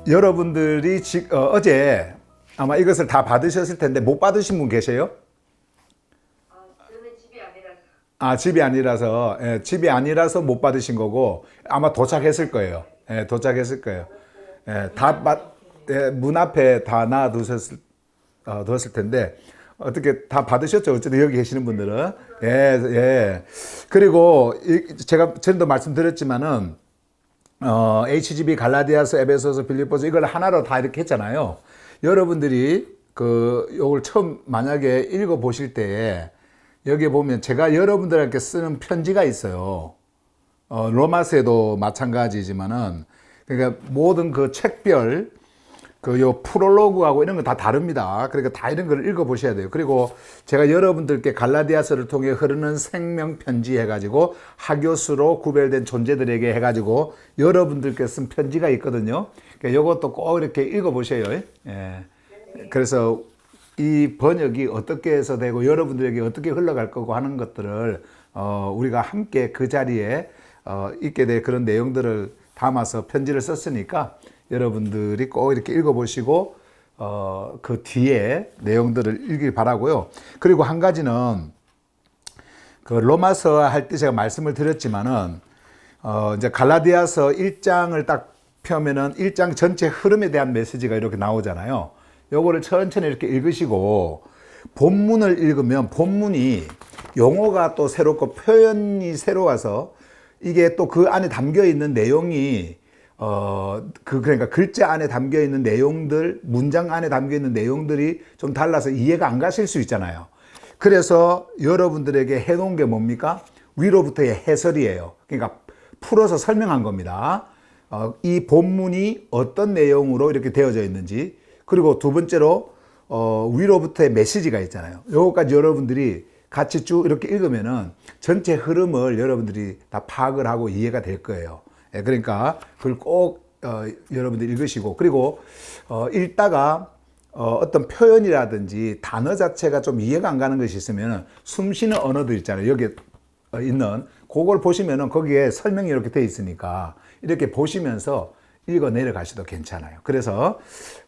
여러분들이 어제 아마 이것을 다 받으셨을 텐데 못 받으신 분 계세요? 저는 집이 아니라서. 집이 아니라서, 집이 아니라서 못 받으신 거고, 아마 도착했을 거예요. 도착했을 거예요. 문 앞에 다 뒀을 텐데, 어떻게 다 받으셨죠? 어쨌든 여기 계시는 분들은. 예. 그리고 제가 전에도 말씀드렸지만은, HGB, 갈라디아서, 에베소서, 빌립보서 이걸 하나로 다 이렇게 했잖아요. 여러분들이 요걸 처음 만약에 읽어 보실 때에 여기에 보면 제가 여러분들에게 쓰는 편지가 있어요. 로마서에도 마찬가지지만은 그러니까 모든 그 책별 요 프롤로그하고 이런 거 다 다릅니다. 그러니까 다 이런 걸 읽어 보셔야 돼요. 그리고 제가 여러분들께 갈라디아서를 통해 흐르는 생명 편지 해가지고 하교수로 구별된 존재들에게 해가지고 여러분들께 쓴 편지가 있거든요. 그러니까 이것도 꼭 이렇게 읽어 보셔요. 예. 그래서 이 번역이 어떻게 해서 되고 여러분들에게 어떻게 흘러갈 거고 하는 것들을 우리가 함께 그 자리에 있게 될 그런 내용들을 담아서 편지를 썼으니까 여러분들이 꼭 이렇게 읽어보시고 그 뒤에 내용들을 읽길 바라고요. 그리고 한 가지는 그 로마서 할 때 제가 말씀을 드렸지만은 이제 갈라디아서 1장을 딱 펴면은 1장 전체 흐름에 대한 메시지가 이렇게 나오잖아요. 요거를 천천히 이렇게 읽으시고 본문을 읽으면 본문이 용어가 또 새롭고 표현이 새로워서 이게 또 그 안에 담겨 있는 내용이 그러니까 글자 안에 담겨 있는 내용들, 문장 안에 담겨 있는 내용들이 좀 달라서 이해가 안 가실 수 있잖아요. 그래서 여러분들에게 해놓은 게 뭡니까? 위로부터의 해설이에요. 그러니까 풀어서 설명한 겁니다. 이 본문이 어떤 내용으로 이렇게 되어져 있는지, 그리고 두 번째로 위로부터의 메시지가 있잖아요. 요거까지 여러분들이 같이 쭉 이렇게 읽으면은 전체 흐름을 여러분들이 다 파악을 하고 이해가 될 거예요. 그러니까 그걸 꼭 여러분들 읽으시고, 그리고 읽다가 어떤 표현이라든지 단어 자체가 좀 이해가 안 가는 것이 있으면 숨 쉬는 언어들 있잖아요. 여기 있는 그걸 보시면은 거기에 설명이 이렇게 돼 있으니까 이렇게 보시면서 읽어 내려가셔도 괜찮아요. 그래서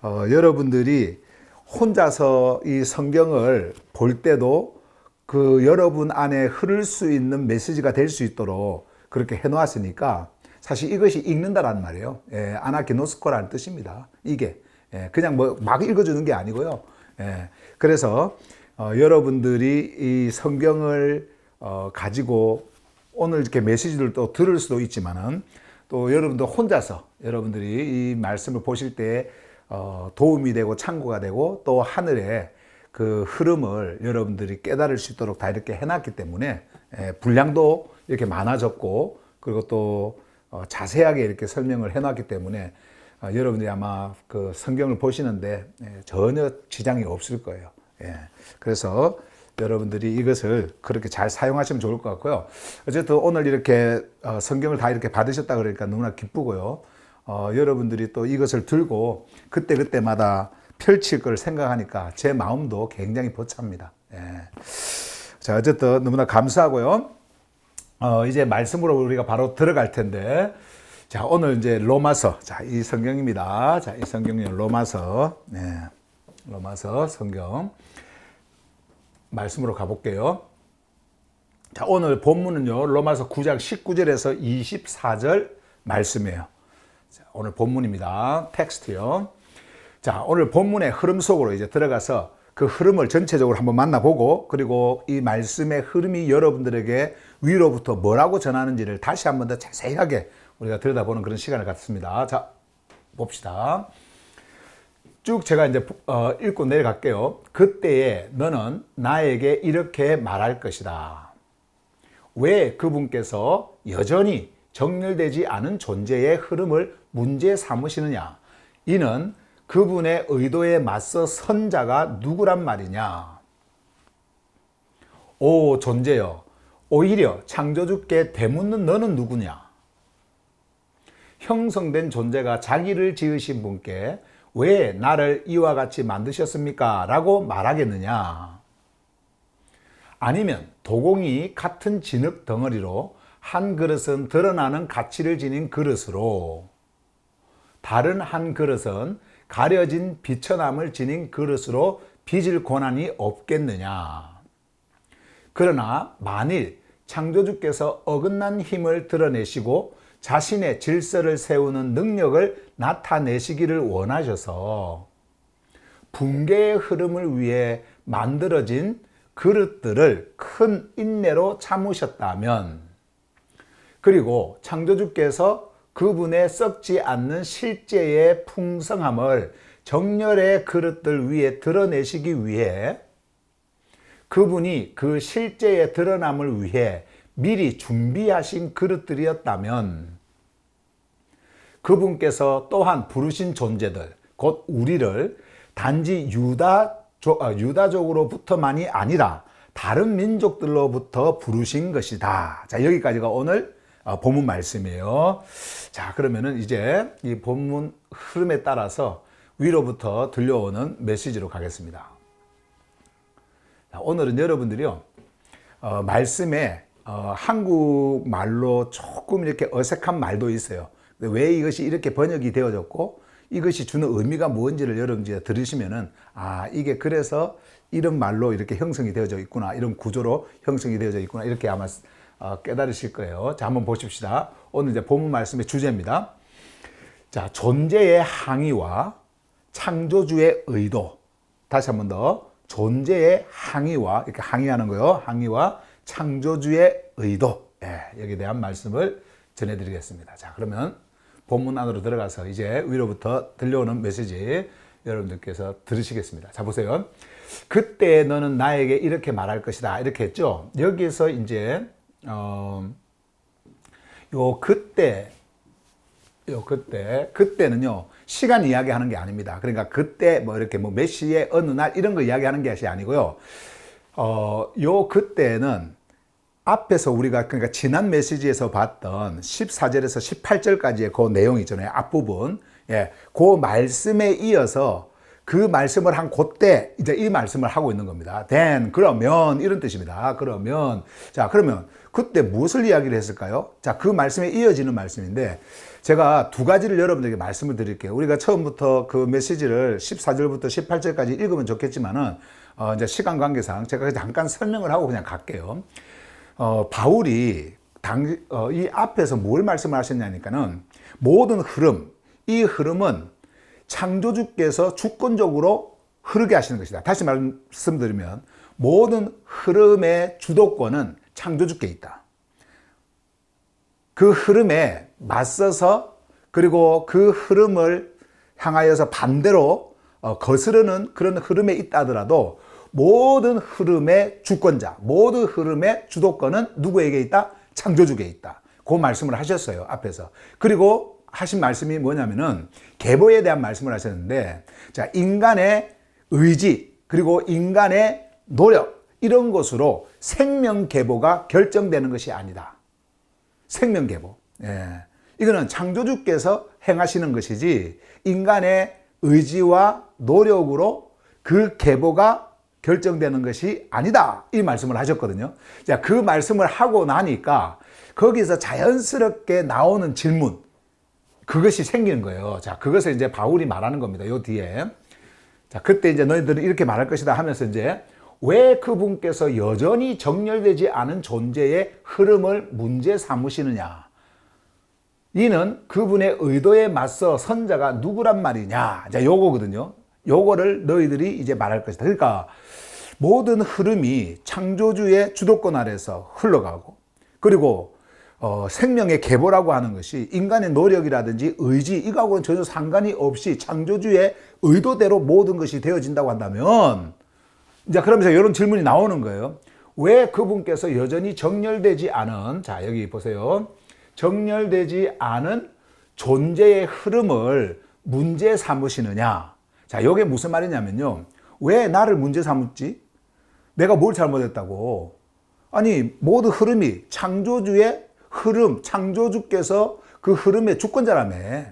여러분들이 혼자서 이 성경을 볼 때도 그 여러분 안에 흐를 수 있는 메시지가 될 수 있도록 그렇게 해놓았으니까 사실 이것이 읽는다라는 말이에요. 아나기노스코라는 뜻입니다. 이게 그냥 뭐 막 읽어주는 게 아니고요. 그래서 여러분들이 이 성경을 가지고 오늘 이렇게 메시지를 또 들을 수도 있지만은 또 여러분들 혼자서 여러분들이 이 말씀을 보실 때 도움이 되고 참고가 되고 또 하늘의 그 흐름을 여러분들이 깨달을 수 있도록 다 이렇게 해놨기 때문에 분량도 이렇게 많아졌고, 그리고 또 자세하게 이렇게 설명을 해놨기 때문에 여러분들이 아마 그 성경을 보시는데 전혀 지장이 없을 거예요. 그래서 여러분들이 이것을 그렇게 잘 사용하시면 좋을 것 같고요. 어쨌든 오늘 이렇게 성경을 다 이렇게 받으셨다 그러니까 너무나 기쁘고요. 여러분들이 또 이것을 들고 그때그때마다 펼칠 걸 생각하니까 제 마음도 굉장히 벅찹니다. 자, 어쨌든 너무나 감사하고요. 이제 말씀으로 우리가 바로 들어갈 텐데, 자, 오늘 이제 로마서, 자, 이 성경입니다. 자, 이 성경이 로마서, 로마서 성경 말씀으로 가볼게요. 자, 오늘 본문은요, 로마서 9장 19절에서 24절 말씀이에요. 자, 오늘 본문입니다. 텍스트요. 자, 오늘 본문의 흐름 속으로 이제 들어가서 그 흐름을 전체적으로 한번 만나보고, 그리고 이 말씀의 흐름이 여러분들에게 위로부터 뭐라고 전하는지를 다시 한번 더 자세하게 우리가 들여다보는 그런 시간을 갖습니다. 자, 봅시다. 쭉 제가 이제 읽고 내려갈게요. 그때에 너는 나에게 이렇게 말할 것이다. 왜 그분께서 여전히 정렬되지 않은 존재의 흐름을 문제 삼으시느냐? 이는 그분의 의도에 맞서 선 자가 누구란 말이냐? 오 존재여, 오히려 창조주께 되묻는 너는 누구냐? 형성된 존재가 자기를 지으신 분께 왜 나를 이와 같이 만드셨습니까? 라고 말하겠느냐? 아니면 도공이 같은 진흙 덩어리로 한 그릇은 드러나는 가치를 지닌 그릇으로, 다른 한 그릇은 가려진 비천함을 지닌 그릇으로 빚을 권한이 없겠느냐. 그러나 만일 창조주께서 어긋난 힘을 드러내시고 자신의 질서를 세우는 능력을 나타내시기를 원하셔서 붕괴의 흐름을 위해 만들어진 그릇들을 큰 인내로 참으셨다면, 그리고 창조주께서 그분의 썩지 않는 실제의 풍성함을 정열의 그릇들 위에 드러내시기 위해 그분이 그 실제의 드러남을 위해 미리 준비하신 그릇들이었다면, 그분께서 또한 부르신 존재들, 곧 우리를 단지 유다족으로부터만이 아니라 다른 민족들로부터 부르신 것이다. 자, 여기까지가 오늘 본문 말씀이에요. 자, 그러면은 이제 이 본문 흐름에 따라서 위로부터 들려오는 메시지로 가겠습니다. 자, 오늘은 여러분들이요, 말씀에 한국말로 조금 이렇게 어색한 말도 있어요. 왜 이것이 이렇게 번역이 되어졌고 이것이 주는 의미가 뭔지를 여러분들이 들으시면은, 아, 이게 그래서 이런 말로 이렇게 형성이 되어져 있구나, 이런 구조로 형성이 되어져 있구나, 이렇게 아마 깨달으실 거예요. 자, 한번 보십시다. 오늘 이제 본문 말씀의 주제입니다. 자, 존재의 항의와 창조주의 의도. 다시 한번 더. 존재의 항의와, 이렇게 항의하는 거요. 항의와 창조주의 의도. 여기에 대한 말씀을 전해드리겠습니다. 자, 그러면 본문 안으로 들어가서 이제 위로부터 들려오는 메시지 여러분들께서 들으시겠습니다. 자, 보세요. 그때 너는 나에게 이렇게 말할 것이다. 이렇게 했죠. 여기서 이제 그때는요, 시간 이야기하는 게 아닙니다. 그러니까 그때 뭐 이렇게 뭐 몇 시에 어느 날 이런 거 이야기하는 것이 아니고요. 그때는 앞에서 우리가, 그러니까 지난 메시지에서 봤던 14절에서 18절까지의 그 내용 있잖아요. 앞부분. 그 말씀에 이어서 그 말씀을 한 그때 이제 이 말씀을 하고 있는 겁니다. then, 그러면, 이런 뜻입니다. 그러면. 자, 그러면 그때 무엇을 이야기를 했을까요? 자, 그 말씀에 이어지는 말씀인데, 제가 두 가지를 여러분들에게 말씀을 드릴게요. 우리가 처음부터 그 메시지를 14절부터 18절까지 읽으면 좋겠지만은, 이제 시간 관계상 제가 잠깐 설명을 하고 그냥 갈게요. 바울이 이 앞에서 뭘 말씀을 하셨냐니까는, 모든 흐름, 이 흐름은 창조주께서 주권적으로 흐르게 하시는 것이다. 다시 말씀드리면, 모든 흐름의 주도권은 창조주께 있다. 그 흐름에 맞서서, 그리고 그 흐름을 향하여서 반대로 거스르는 그런 흐름에 있다 하더라도 모든 흐름의 주권자, 모든 흐름의 주도권은 누구에게 있다? 창조주에게 있다. 그 말씀을 하셨어요, 앞에서. 그리고 하신 말씀이 뭐냐면은 계보에 대한 말씀을 하셨는데, 자, 인간의 의지, 그리고 인간의 노력, 이런 것으로 생명 계보가 결정되는 것이 아니다. 생명 계보. 이거는 창조주께서 행하시는 것이지, 인간의 의지와 노력으로 그 계보가 결정되는 것이 아니다. 이 말씀을 하셨거든요. 자, 그 말씀을 하고 나니까 거기서 자연스럽게 나오는 질문, 그것이 생기는 거예요. 자, 그것을 이제 바울이 말하는 겁니다. 요 뒤에. 자, 그때 이제 너희들은 이렇게 말할 것이다 하면서 이제 왜 그분께서 여전히 정렬되지 않은 존재의 흐름을 문제 삼으시느냐. 이는 그분의 의도에 맞서 선자가 누구란 말이냐. 자, 요거거든요. 요거를 너희들이 이제 말할 것이다. 그러니까 모든 흐름이 창조주의 주도권 아래서 흘러가고, 그리고 생명의 계보라고 하는 것이 인간의 노력이라든지 의지, 이거하고는 전혀 상관이 없이 창조주의 의도대로 모든 것이 되어진다고 한다면, 이제 그러면서 이런 질문이 나오는 거예요. 왜 그분께서 여전히 정렬되지 않은, 자, 여기 보세요. 정렬되지 않은 존재의 흐름을 문제 삼으시느냐. 자, 이게 무슨 말이냐면요. 왜 나를 문제 삼았지? 내가 뭘 잘못했다고? 아니, 모든 흐름이 창조주의 흐름, 창조주께서 그 흐름의 주권자라며.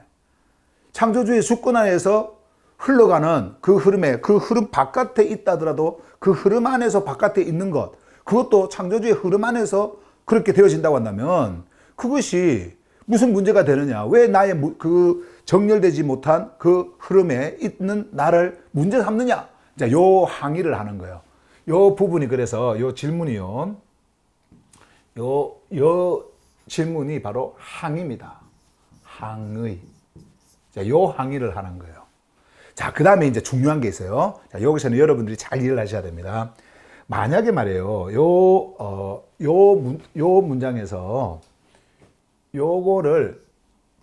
창조주의 주권 안에서 흘러가는 그 흐름에, 그 흐름 바깥에 있다 하더라도 그 흐름 안에서 바깥에 있는 것, 그것도 창조주의 흐름 안에서 그렇게 되어진다고 한다면 그것이 무슨 문제가 되느냐? 왜 나의 그 정렬되지 못한 그 흐름에 있는 나를 문제 삼느냐? 자, 요 항의를 하는 거예요. 요 부분이 그래서 요 질문이요. 요 질문이 바로 항의입니다. 항의. 자, 요 항의를 하는 거예요. 자, 그 다음에 이제 중요한 게 있어요. 자, 여기서는 여러분들이 잘 이해를 하셔야 됩니다. 만약에 말이에요, 요 문장에서 요거를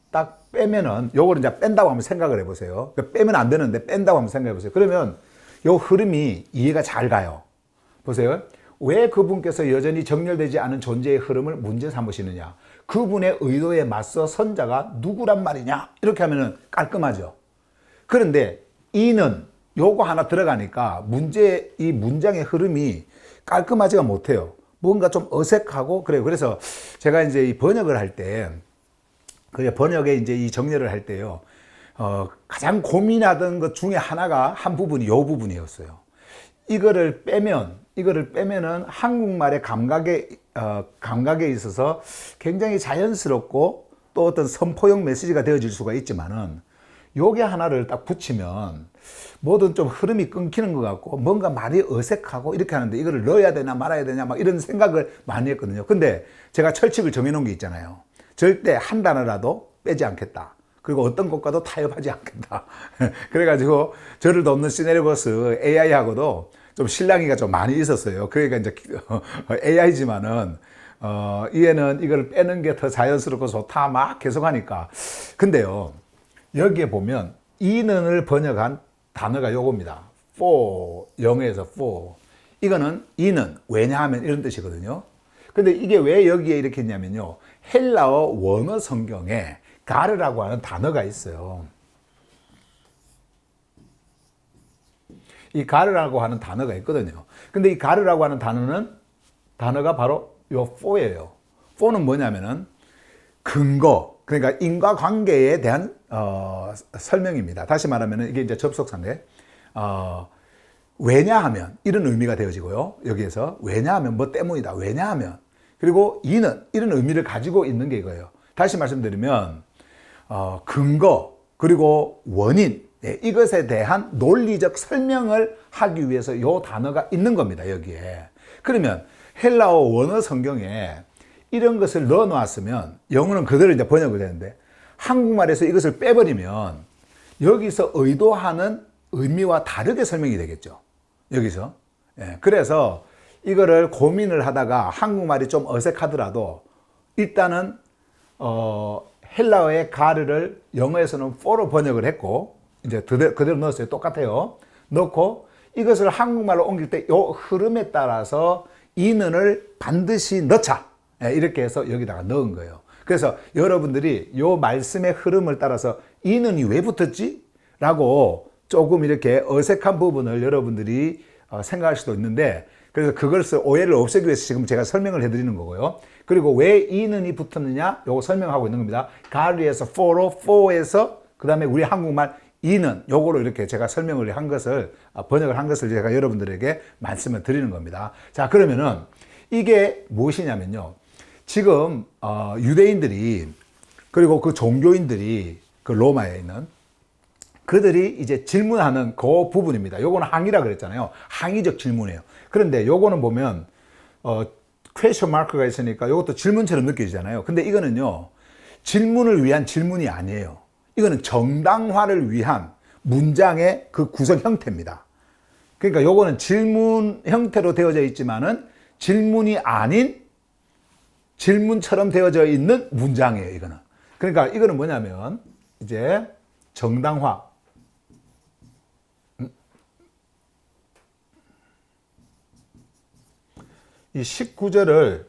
딱 빼면은, 요거를 이제 뺀다고 한번 생각을 해보세요. 빼면 안 되는데 뺀다고 한번 생각해 보세요. 그러면 요 흐름이 이해가 잘 가요. 보세요. 왜 그분께서 여전히 정렬되지 않은 존재의 흐름을 문제 삼으시느냐? 그분의 의도에 맞서 선 자가 누구란 말이냐? 이렇게 하면은 깔끔하죠. 그런데 이는 요거 하나 들어가니까 이 문장의 흐름이 깔끔하지가 못해요. 뭔가 좀 어색하고 그래요. 그래서 제가 이제 이 번역을 할 때, 번역에 이제 이 정렬을 할 때요, 가장 고민하던 것 중에 하나가 한 부분이 요 부분이었어요. 이거를 빼면은 한국말의 감각에 있어서 굉장히 자연스럽고 또 어떤 선포용 메시지가 되어질 수가 있지만은 요게 하나를 딱 붙이면 뭐든 좀 흐름이 끊기는 것 같고 뭔가 말이 어색하고 이렇게 하는데 이거를 넣어야 되나 말아야 되냐 막 이런 생각을 많이 했거든요. 근데 제가 철칙을 정해놓은 게 있잖아요. 절대 한 단어라도 빼지 않겠다. 그리고 어떤 것과도 타협하지 않겠다. 그래가지고 저를 돕는 시네리버스 AI하고도 좀 실랑이가 좀 많이 있었어요. 그러니까 이제 AI지만은 얘는 이걸 빼는 게 더 자연스럽고 좋다 막 계속 하니까. 근데요, 여기에 보면 이는을 번역한 단어가 요겁니다. for, 영어에서 for. 이거는 이는, 왜냐하면 이런 뜻이거든요. 근데 이게 왜 여기에 이렇게 했냐면요, 헬라어 원어 성경에 가르라고 하는 단어가 있어요. 이 가르라고 하는 단어가 있거든요. 근데 이 가르라고 하는 단어가 바로 요 for예요. for는 뭐냐면은 근거, 그러니까 인과관계에 대한 설명입니다. 다시 말하면 이게 이제 접속사인데, 왜냐하면 이런 의미가 되어지고요. 여기에서 왜냐하면 뭐 때문이다. 왜냐하면, 그리고 이는 이런 의미를 가지고 있는 게 이거예요. 다시 말씀드리면 근거 그리고 원인, 이것에 대한 논리적 설명을 하기 위해서 이 단어가 있는 겁니다. 여기에. 그러면 헬라어 원어 성경에 이런 것을 넣어 놨으면 영어는 그대로 이제 번역이 되는데 한국말에서 이것을 빼버리면 여기서 의도하는 의미와 다르게 설명이 되겠죠. 여기서. 그래서 이거를 고민을 하다가 한국말이 좀 어색하더라도 일단은 헬라어의 가르를 영어에서는 for로 번역을 했고 이제 그대로 넣었어요. 똑같아요. 넣고 이것을 한국말로 옮길 때 이 흐름에 따라서 이는을 반드시 넣자. 이렇게 해서 여기다가 넣은 거예요. 그래서 여러분들이 이 말씀의 흐름을 따라서 이는이 왜 붙었지? 라고 조금 이렇게 어색한 부분을 여러분들이 생각할 수도 있는데, 그래서 그것을 오해를 없애기 위해서 지금 제가 설명을 해드리는 거고요. 그리고 왜 이는이 붙었느냐? 요거 설명하고 있는 겁니다. 가르에서 for로, for에서 그 다음에 우리 한국말 이는 요거로 이렇게 제가 설명을 한 것을, 번역을 한 것을 제가 여러분들에게 말씀을 드리는 겁니다. 자, 그러면은 이게 무엇이냐면요. 지금 유대인들이 그리고 그 종교인들이 그 로마에 있는 그들이 이제 질문하는 그 부분입니다. 요거는 항의라 그랬잖아요. 항의적 질문이에요. 그런데 요거는 보면 퀘스천 마크가 있으니까 요것도 질문처럼 느껴지잖아요. 근데 이거는요, 질문을 위한 질문이 아니에요. 이거는 정당화를 위한 문장의 그 구성 형태입니다. 그러니까 요거는 질문 형태로 되어져 있지만은 질문이 아닌 질문처럼 되어져 있는 문장이에요, 이거는. 그러니까 이거는 뭐냐면 이제 정당화. 이 19절을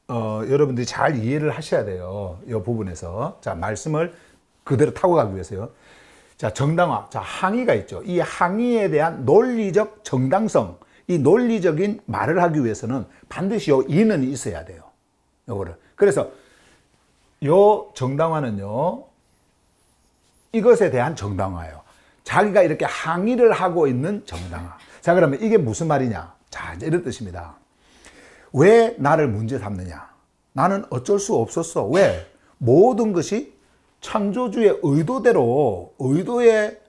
여러분들이 잘 이해를 하셔야 돼요. 이 부분에서. 자, 말씀을 그대로 타고 가기 위해서요. 자, 정당화. 자, 항의가 있죠. 이 항의에 대한 논리적 정당성, 이 논리적인 말을 하기 위해서는 반드시 요 이는 있어야 돼요. 요거를. 그래서 요 정당화는요, 이것에 대한 정당화예요. 자기가 이렇게 항의를 하고 있는 정당화. 자, 그러면 이게 무슨 말이냐? 자, 이런 뜻입니다. 왜 나를 문제 삼느냐? 나는 어쩔 수 없었어. 왜? 모든 것이 창조주의 의도의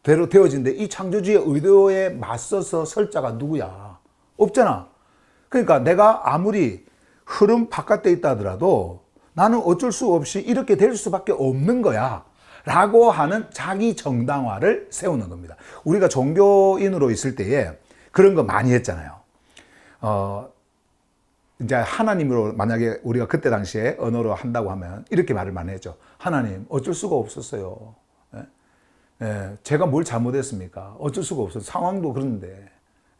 대로 되어진데 이 창조주의 의도에 맞서서 설 자가 누구야? 없잖아. 그러니까 내가 아무리 흐름 바깥에 있다 하더라도 나는 어쩔 수 없이 이렇게 될 수밖에 없는 거야 라고 하는 자기 정당화를 세우는 겁니다. 우리가 종교인으로 있을 때에 그런 거 많이 했잖아요. 이제 하나님으로 만약에 우리가 그때 당시에 언어로 한다고 하면 이렇게 말을 많이 했죠. 하나님, 어쩔 수가 없었어요. 예, 제가 뭘 잘못했습니까? 어쩔 수가 없어요. 상황도 그런데.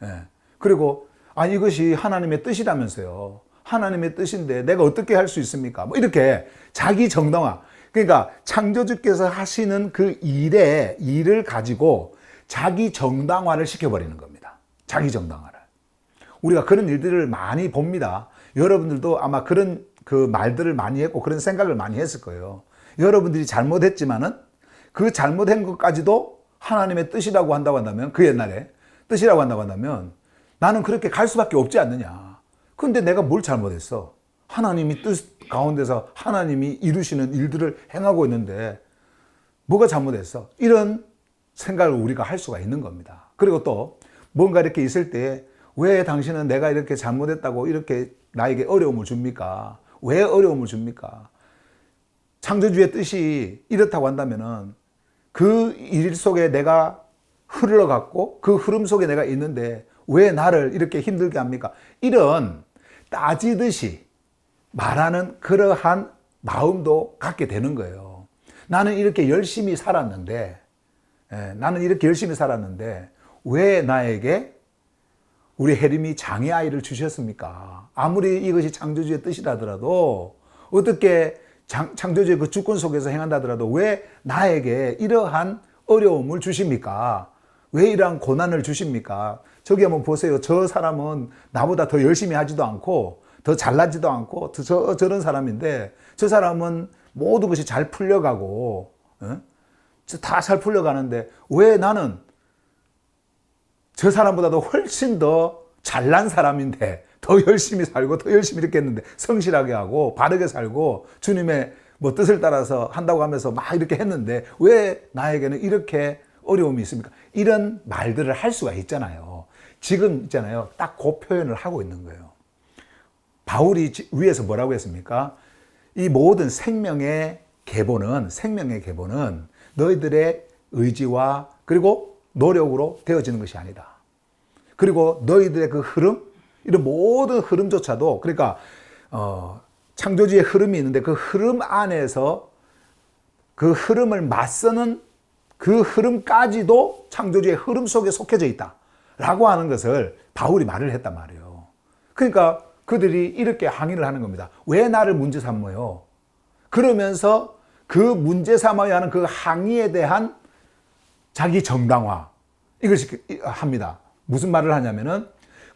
예. 그리고 이것이 하나님의 뜻이라면서요. 하나님의 뜻인데 내가 어떻게 할 수 있습니까? 뭐 이렇게 자기 정당화. 그러니까 창조주께서 하시는 그 일을 가지고 자기 정당화를 시켜버리는 겁니다. 자기 정당화를. 우리가 그런 일들을 많이 봅니다. 여러분들도 아마 그런 그 말들을 많이 했고 그런 생각을 많이 했을 거예요. 여러분들이 잘못했지만은 그 잘못한 것까지도 하나님의 뜻이라고 한다고 한다면, 그 옛날에 뜻이라고 한다고 한다면 나는 그렇게 갈 수밖에 없지 않느냐. 근데 내가 뭘 잘못했어? 하나님이 뜻 가운데서 하나님이 이루시는 일들을 행하고 있는데 뭐가 잘못했어? 이런 생각을 우리가 할 수가 있는 겁니다. 그리고 또 뭔가 이렇게 있을 때 왜 당신은 내가 이렇게 잘못했다고 이렇게 나에게 어려움을 줍니까? 왜 어려움을 줍니까? 창조주의 뜻이 이렇다고 한다면은 그 일 속에 내가 흘러갔고 그 흐름 속에 내가 있는데 왜 나를 이렇게 힘들게 합니까? 이런 따지듯이 말하는 그러한 마음도 갖게 되는 거예요. 나는 이렇게 열심히 살았는데, 왜 나에게 우리 혜림이 장애아이를 주셨습니까? 아무리 이것이 창조주의 뜻이라더라도, 어떻게 창조주의 그 주권 속에서 행한다더라도 왜 나에게 이러한 어려움을 주십니까? 왜 이러한 고난을 주십니까? 저기 한번 보세요. 저 사람은 나보다 더 열심히 하지도 않고 더 잘나지도 않고 저런 사람인데 저 사람은 모든 것이 잘 풀려가고 다 잘 풀려가는데 왜 나는 저 사람보다도 훨씬 더 잘난 사람인데 더 열심히 살고 더 열심히 이렇게 했는데 성실하게 하고 바르게 살고 주님의 뭐 뜻을 따라서 한다고 하면서 막 이렇게 했는데 왜 나에게는 이렇게 어려움이 있습니까? 이런 말들을 할 수가 있잖아요. 지금 있잖아요. 딱 그 표현을 하고 있는 거예요. 바울이 위에서 뭐라고 했습니까? 이 모든 생명의 계보는 너희들의 의지와 그리고 노력으로 되어지는 것이 아니다. 그리고 너희들의 그 흐름, 이런 모든 흐름조차도, 그러니까 창조주의 흐름이 있는데 그 흐름 안에서 그 흐름을 맞서는 그 흐름까지도 창조주의 흐름 속에 속해져 있다 라고 하는 것을 바울이 말을 했단 말이에요. 그러니까 그들이 이렇게 항의를 하는 겁니다. 왜 나를 문제 삼어요? 그러면서 그 문제 삼아야 하는 그 항의에 대한 자기 정당화, 이걸 합니다. 무슨 말을 하냐면은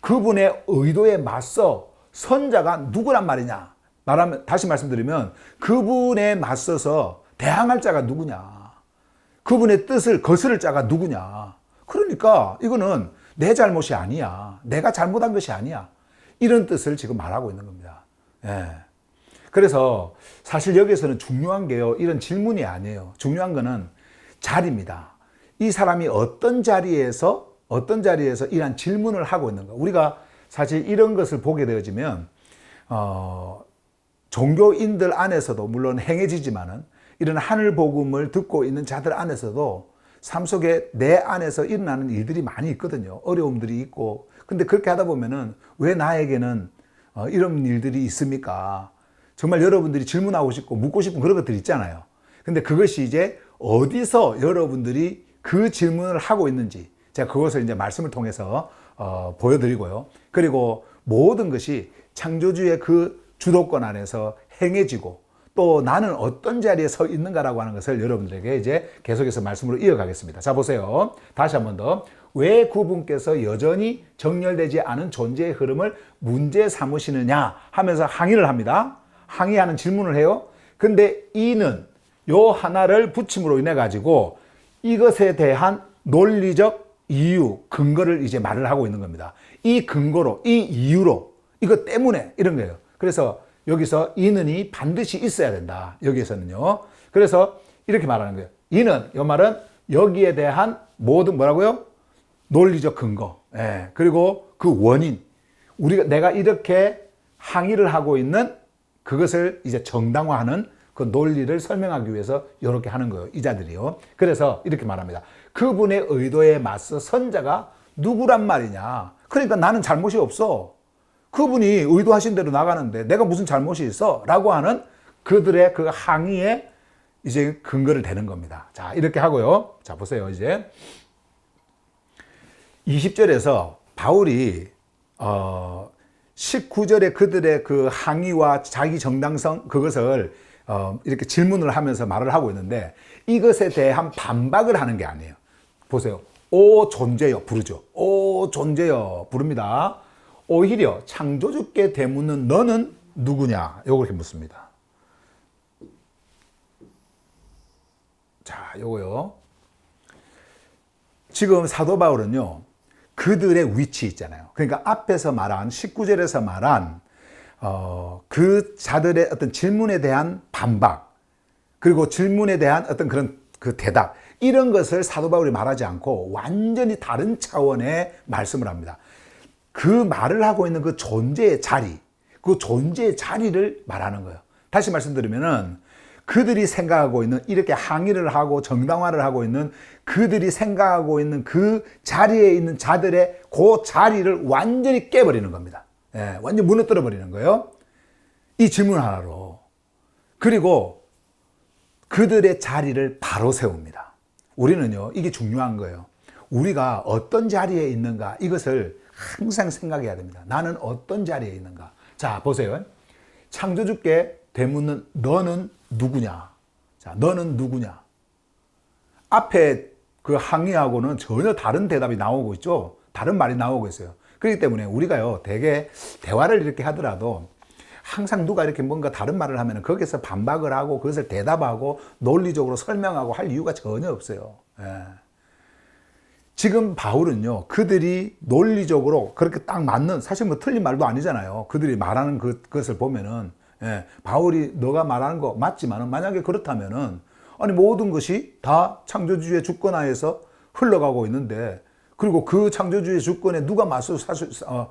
그분의 의도에 맞서 선자가 누구란 말이냐. 다시 말씀드리면 그분에 맞서서 대항할 자가 누구냐. 그분의 뜻을 거스를 자가 누구냐. 그러니까 이거는 내 잘못이 아니야. 내가 잘못한 것이 아니야. 이런 뜻을 지금 말하고 있는 겁니다. 예. 그래서 사실 여기서는 중요한 게요. 이런 질문이 아니에요. 중요한 거는 자리입니다. 이 사람이 어떤 자리에서 이러한 질문을 하고 있는가. 우리가 사실 이런 것을 보게 되어지면 종교인들 안에서도 물론 행해지지만은 이런 하늘 복음을 듣고 있는 자들 안에서도 삶 속에 내 안에서 일어나는 일들이 많이 있거든요. 어려움들이 있고. 근데 그렇게 하다 보면은 왜 나에게는 이런 일들이 있습니까? 정말 여러분들이 질문하고 싶고 묻고 싶은 그런 것들이 있잖아요. 근데 그것이 이제 어디서 여러분들이 그 질문을 하고 있는지 제가 그것을 이제 말씀을 통해서 보여드리고요. 그리고 모든 것이 창조주의 그 주도권 안에서 행해지고 또 나는 어떤 자리에 서 있는가라고 하는 것을 여러분들에게 이제 계속해서 말씀으로 이어가겠습니다. 자, 보세요. 다시 한 번 더. 왜 그분께서 여전히 정렬되지 않은 존재의 흐름을 문제 삼으시느냐 하면서 항의를 합니다. 항의하는 질문을 해요. 근데 이는 요 하나를 붙임으로 인해 가지고 이것에 대한 논리적 이유, 근거를 이제 말을 하고 있는 겁니다. 이 근거로, 이 이유로, 이것 때문에 이런 거예요. 그래서 여기서 이는이 반드시 있어야 된다. 여기에서는요. 그래서 이렇게 말하는 거예요. 이는, 이 말은 여기에 대한 모든 뭐라고요? 논리적 근거. 예. 그리고 그 원인. 내가 이렇게 항의를 하고 있는 그것을 이제 정당화하는 그 논리를 설명하기 위해서 이렇게 하는 거예요. 이 자들이요. 그래서 이렇게 말합니다. 그분의 의도에 맞서 선 자가 누구란 말이냐. 그러니까 나는 잘못이 없어. 그분이 의도하신 대로 나가는데 내가 무슨 잘못이 있어? 라고 하는 그들의 그 항의에 이제 근거를 대는 겁니다. 자, 이렇게 하고요. 자, 보세요. 이제 20절에서 바울이 19절에 그들의 그 항의와 자기 정당성 그것을 이렇게 질문을 하면서 말을 하고 있는데 이것에 대한 반박을 하는 게 아니에요. 보세요. 오 존재여 부르죠. 오 존재여 부릅니다. 오히려 창조주께 되묻는 너는 누구냐? 요렇게 묻습니다. 자, 요거요. 지금 사도 바울은요. 그들의 위치 있잖아요. 그러니까 앞에서 말한 19절에서 말한 그 자들의 어떤 질문에 대한 반박 그리고 질문에 대한 어떤 그런 그 대답 이런 것을 사도 바울이 말하지 않고 완전히 다른 차원의 말씀을 합니다. 그 말을 하고 있는 그 존재의 자리, 그 존재의 자리를 말하는 거예요. 다시 말씀드리면은 그들이 생각하고 있는 이렇게 항의를 하고 정당화를 하고 있는 그들이 생각하고 있는 그 자리에 있는 자들의 그 자리를 완전히 깨버리는 겁니다. 예, 완전히 무너뜨려 버리는 거예요. 이 질문 하나로. 그리고 그들의 자리를 바로 세웁니다. 우리는요, 이게 중요한 거예요. 우리가 어떤 자리에 있는가 이것을 항상 생각해야 됩니다. 나는 어떤 자리에 있는가. 자, 보세요. 창조주께 되묻는 너는 누구냐? 자, 너는 누구냐? 앞에 그 항의하고는 전혀 다른 대답이 나오고 있죠. 다른 말이 나오고 있어요. 그렇기 때문에 우리가요, 되게 대화를 이렇게 하더라도 항상 누가 이렇게 뭔가 다른 말을 하면 거기서 반박을 하고 그것을 대답하고 논리적으로 설명하고 할 이유가 전혀 없어요. 예. 지금 바울은요, 그들이 논리적으로 그렇게 딱 맞는, 사실 뭐 틀린 말도 아니잖아요. 그들이 말하는 그것을 보면은, 예, 바울이 너가 말하는 거 맞지만은 만약에 그렇다면은, 아니, 모든 것이 다 창조주의 주권하에서 흘러가고 있는데, 그리고 그 창조주의 주권에 누가 맞서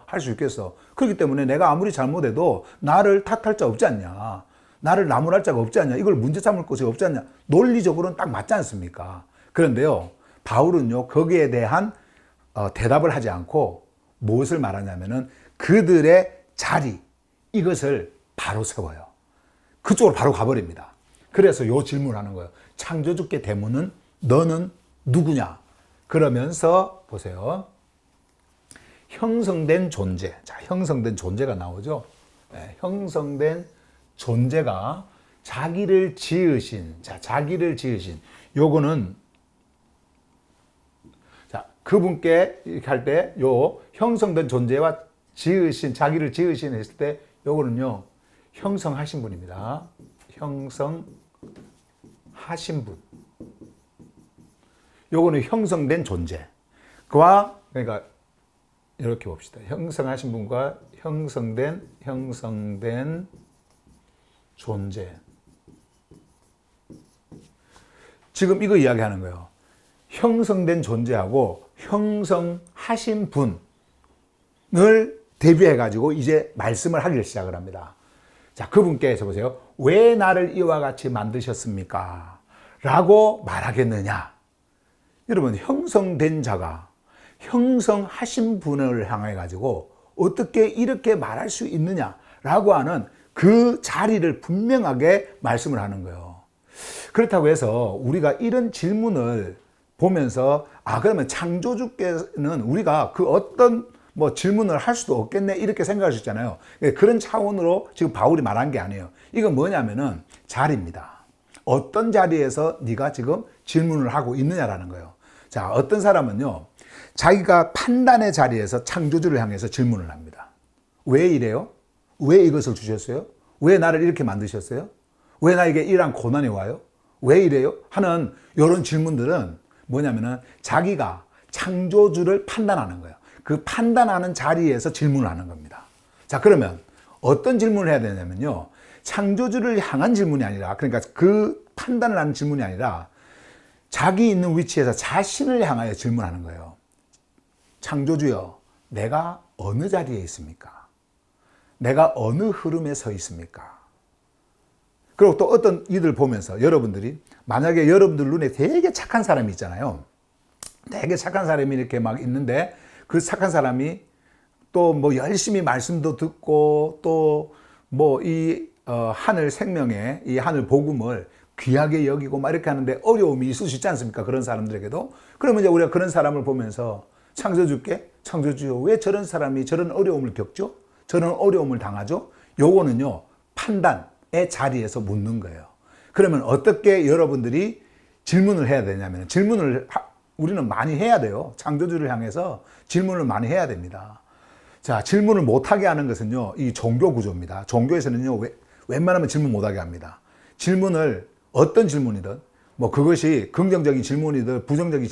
할 수 있겠어. 그렇기 때문에 내가 아무리 잘못해도 나를 탓할 자 없지 않냐. 나를 나무랄 자가 없지 않냐. 이걸 문제 삼을 것이 없지 않냐. 논리적으로는 딱 맞지 않습니까? 그런데요, 바울은요, 거기에 대한 대답을 하지 않고 무엇을 말하냐면은 그들의 자리, 이것을 바로 세워요. 그쪽으로 바로 가버립니다. 그래서 요 질문을 하는 거예요. 창조주께 되묻는 너는 누구냐? 그러면서 보세요. 형성된 존재. 자, 형성된 존재가 나오죠. 네, 형성된 존재가 자기를 지으신. 자, 자기를 지으신. 요거는 자, 그분께 이렇게 할 때 요 형성된 존재와 지으신, 자기를 지으신 했을 때 요거는요. 형성하신 분입니다. 형성하신 분. 요거는 형성된 존재. 그와, 그러니까, 이렇게 봅시다. 형성하신 분과 형성된 존재. 지금 이거 이야기하는 거예요. 형성된 존재하고 형성하신 분을 대비해가지고 이제 말씀을 하기를 시작을 합니다. 자, 그분께서 보세요. 왜 나를 이와 같이 만드셨습니까? 라고 말하겠느냐? 여러분, 형성된 자가 형성하신 분을 향해 가지고 어떻게 이렇게 말할 수 있느냐라고 하는 그 자리를 분명하게 말씀을 하는 거예요. 그렇다고 해서 우리가 이런 질문을 보면서 그러면 창조주께는 우리가 그 어떤 뭐 질문을 할 수도 없겠네 이렇게 생각할 수 있잖아요. 그런 차원으로 지금 바울이 말한 게 아니에요. 이건 뭐냐면은 자리입니다. 어떤 자리에서 네가 지금 질문을 하고 있느냐라는 거예요. 자, 어떤 사람은요, 자기가 판단의 자리에서 창조주를 향해서 질문을 합니다. 왜 이래요? 왜 이것을 주셨어요? 왜 나를 이렇게 만드셨어요? 왜 나에게 이러한 고난이 와요? 왜 이래요? 하는 이런 질문들은 뭐냐면은 자기가 창조주를 판단하는 거예요. 그 판단하는 자리에서 질문을 하는 겁니다. 자, 그러면 어떤 질문을 해야 되냐면요, 창조주를 향한 질문이 아니라, 그러니까 그 판단을 하는 질문이 아니라 자기 있는 위치에서 자신을 향하여 질문하는 거예요. 창조주여, 내가 어느 자리에 있습니까? 내가 어느 흐름에 서 있습니까? 그리고 또 어떤 이들 보면서 여러분들이 만약에 여러분들 눈에 되게 착한 사람이 있잖아요. 되게 착한 사람이 이렇게 막 있는데 그 착한 사람이 또 뭐 열심히 말씀도 듣고 또 뭐 이 하늘 생명의 이 하늘 복음을 귀하게 여기고 막 이렇게 하는데 어려움이 있을 수 있지 않습니까? 그런 사람들에게도. 그러면 이제 우리가 그런 사람을 보면서 창조주께 창조주여 왜 저런 사람이 저런 어려움을 겪죠? 저런 어려움을 당하죠? 요거는요 판단의 자리에서 묻는 거예요. 그러면 어떻게 여러분들이 질문을 해야 되냐면 질문을 우리는 많이 해야 돼요. 창조주를 향해서 질문을 많이 해야 됩니다. 자, 질문을 못하게 하는 것은요 이 종교 구조입니다. 종교에서는요 웬만하면 질문 못하게 합니다. 질문을 어떤 질문이든 뭐 그것이 긍정적인 질문이든 부정적인